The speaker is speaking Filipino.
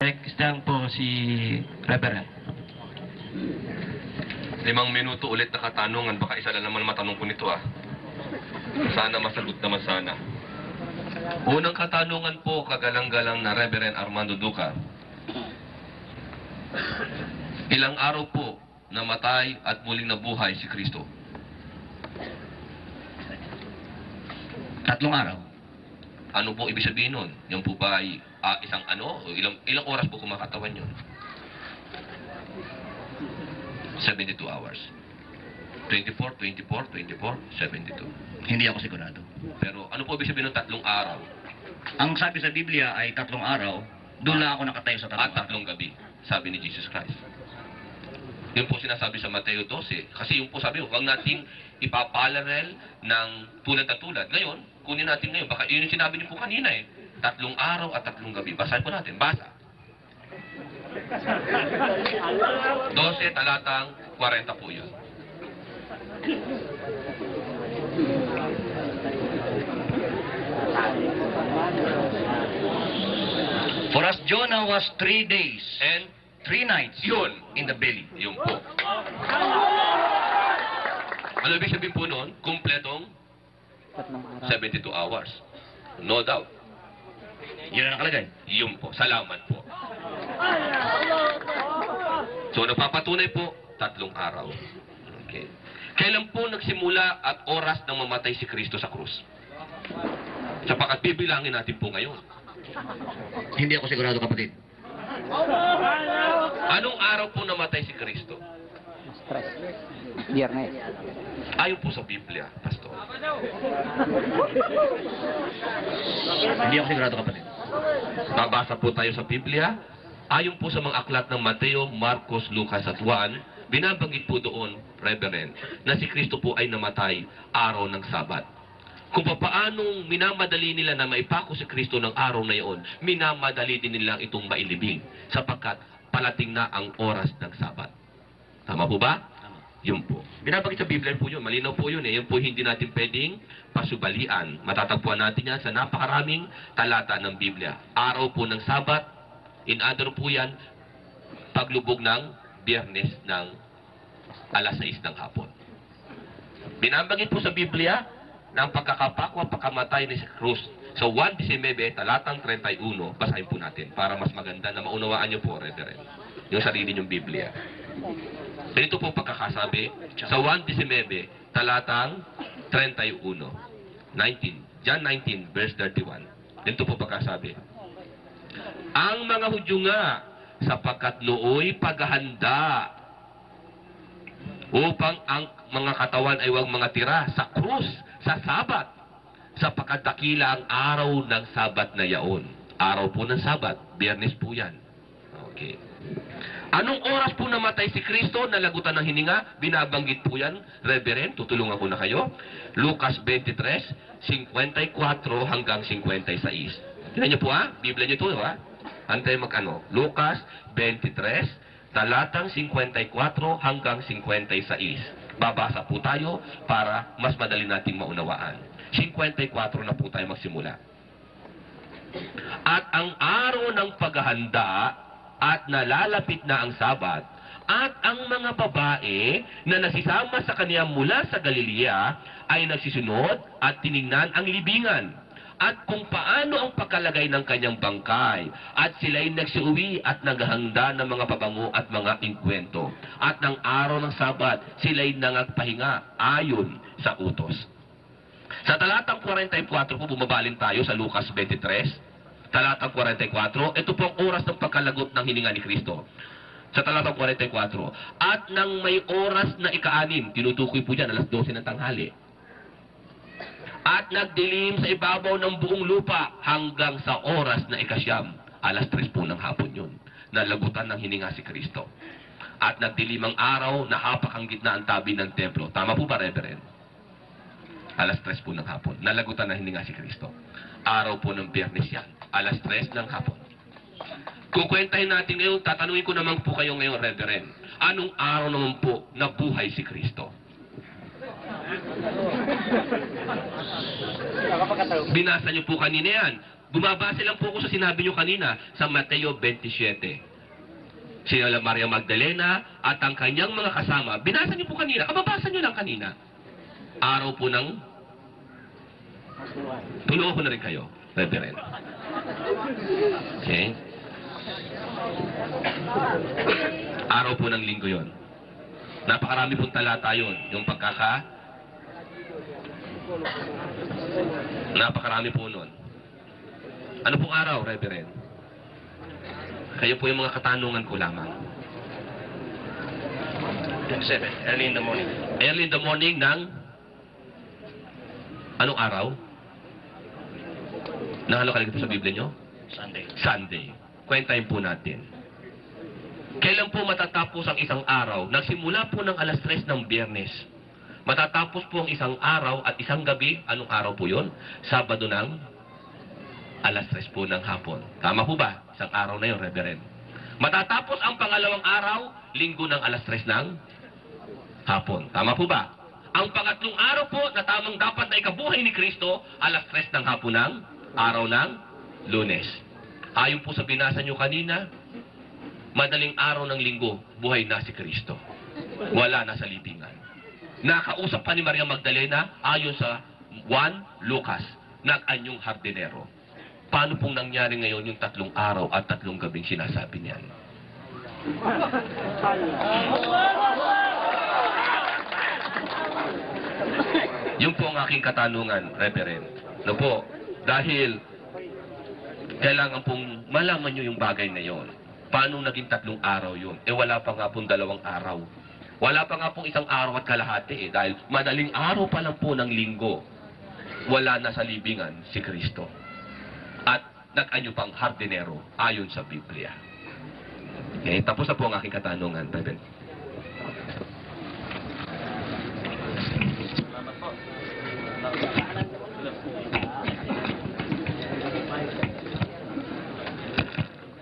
Next lang po si Reverend. 5 minuto ulit na katanungan. Baka isa lang naman matanong ko nito Sana masagot naman sana. Unang katanungan po, kagalang-galang na Reverend Armando Duca. Ilang araw po namatay at muling nabuhay si Kristo? 3 araw. Ano po ibig sabihin nun? Yung po ba ay isang ano? O ilang oras po kumakatawan yun? 72 hours. 24, 24, 24, 72. Hindi ako sigurado. Pero ano po ibig sabihin ng 3 araw? Ang sabi sa Biblia ay 3 araw, doon lang ako nakatayo sa 3 At araw. 3 gabi, sabi ni Jesus Christ. Yun po sinasabi sa Mateo 12. Kasi yung po sabi, huwag nating ipaparallel ng tulad na tulad. Ngayon, kunin natin ngayon. Baka yun yung sinabi niyo po kanina 3 araw at 3 gabi. Basahin po natin. Basa. 12 talatang 40 po yun. For as Jonah was 3 days And 3 nights yun. in the belly. Yun po. Ano ibig sabihin po nun? Kumpletong 72 hours. No doubt. Yun ang nakalagay. Yun po. Salamat po. So, nagpapatunay po, 3 araw. Okay. Kailan po nagsimula at oras nang mamatay si Kristo sa krus? Sapagkat bibilangin natin po ngayon. Hindi ako sigurado, kapatid. Anong araw po namatay si Kristo? Biyernes. Ayon po sa Biblia, Pastor. Hindi ako sigurado, kapatid. Babasa po tayo sa Biblia. Ayon po sa mga aklat ng Mateo, Marcos, Lucas at Juan, binabanggit po doon, Reverend, na si Kristo po ay namatay araw ng Sabat. Kung paanong minamadali nila na maipako si Kristo ng araw na iyon, minamadali din nila itong mailibing sapagkat palating na ang oras ng Sabat. Tama po ba? Tama. Yun po. Binabanggit sa Biblia po yun. Malinaw po yun Yun po hindi natin pwedeng pasubalian. Matatagpuan natin yan sa napakaraming talata ng Biblia. Araw po ng Sabat. In other po yan, paglubog ng Biyernes ng alas 6 ng hapon. Binabanggit po sa Biblia ng pagkakapakwa, pagkamatay ni Cruz. So 1:19, talatang 31, basahin po natin para mas maganda na maunawaan niyo po, Reverend, yung sarili niyong Biblia. Ganito po pagkakasabi sa 1:19, talatang 31. 19. John 19, verse 31. Ganito po pagkakasabi. Ang mga Hudyo nga, sapagkat nooy paghahanda upang ang mga katawan ay huwag mga tira sa krus, sa Sabat, sapagkat dakila ang araw ng Sabat na yaon. Araw po ng Sabat, Biyernes po yan. Okay. Anong oras po namatay si Kristo? Nalagutan ng hininga? Binabanggit po yan, Reverend, tutulungan ko na kayo. Lucas 23, 54 hanggang 56. Tignan niyo po Biblia niyo ito Antay mag-ano. Lucas 23, talatang 54 hanggang 56. Babasa po tayo para mas madali nating maunawaan. 54 na po tayo magsimula. At ang araw ng paghahanda at nalalapit na ang Sabat, at ang mga babae na nasisama sa kaniya mula sa Galilea ay nagsisunod at tiningnan ang libingan at kung paano ang pagkalagay ng kanyang bangkay, at sila'y nagsiuwi at naghahanda ng mga pabango at mga inkwento. At ng araw ng Sabat, sila'y nangagpahinga ayon sa utos. Sa talatang 44 po, bumabalin tayo sa Lucas 23. Talatang 44, ito po ang oras ng pagkalagot ng hininga ni Kristo. Sa talatang 44, at nang may oras na ika-6, tinutukoy po dyan, alas 12 ng tanghali. At nagdilim sa ibabaw ng buong lupa hanggang sa oras na ika-9, alas 3 po ng hapon yun. Nalagutan ng hininga si Kristo. At nagdilim ang araw, nahapak ang gitna ang tabi ng templo. Tama po ba, Reverend? Alas 3 po ng hapon. Nalagutan ng hininga si Kristo. Araw po ng Biyernes yan. Alas 3 ng hapon. Kukwentahin natin ngayon, tatanungin ko naman po kayo ngayon, Reverend. Anong araw naman po nabuhay si Kristo? Binasa niyo po kanina yan. Bumabase lang po ako sa sinabi nyo kanina sa Mateo 27. Sila Maria Magdalena at ang kanyang mga kasama. Binasa niyo po kanina. Kababasa niyo lang kanina. Araw po ng... Tulungan ko na rin kayo, Reverend. Okay? Araw po ng linggo yon. Napakarami pong talata yun. Yung Napakarami po nun. Ano pong araw, Reverend? Kayo po yung mga katanungan ko lamang. 27, early in the morning. Early in the morning ng... Anong araw? Nakalagay ito sa Biblia nyo? Sunday. Sunday. Kwentahin po natin. Kailan po matatapos ang isang araw? Nagsimula po ng alas 3 ng Biyernes. Matatapos po ang isang araw at isang gabi. Anong araw po yun? Sabado ng alas 3 po ng hapon. Tama po ba? Isang araw na yun, Reverend. Matatapos ang pangalawang araw, linggo ng alas 3 ng hapon. Tama po ba? Ang pangatlong araw po na tamang dapat na ikabuhay ni Kristo, alas 3 ng hapon ng araw ng Lunes. Ayon po sa binasa nyo kanina, madaling araw ng linggo, buhay na si Kristo. Wala na sa libingan. Nakausap pa ni Maria Magdalena, ayon sa 1 Lucas, nag-anyong hardinero. Paano pong nangyari ngayon yung 3 araw at 3 gabing sinasabi niyan? Yung po ang aking katanungan, Reverend. No po, dahil kailangan pong malaman nyo yung bagay na yon. Paano naging 3 araw yun? Wala pa nga pong 2 araw. Wala pa nga pong 1 araw at kalahati dahil madaling araw pa lang po ng linggo. Wala na sa libingan si Kristo. At nag-anyo pang hardinero ayon sa Biblia. Okay, tapos na po ang aking katanungan, Reverend.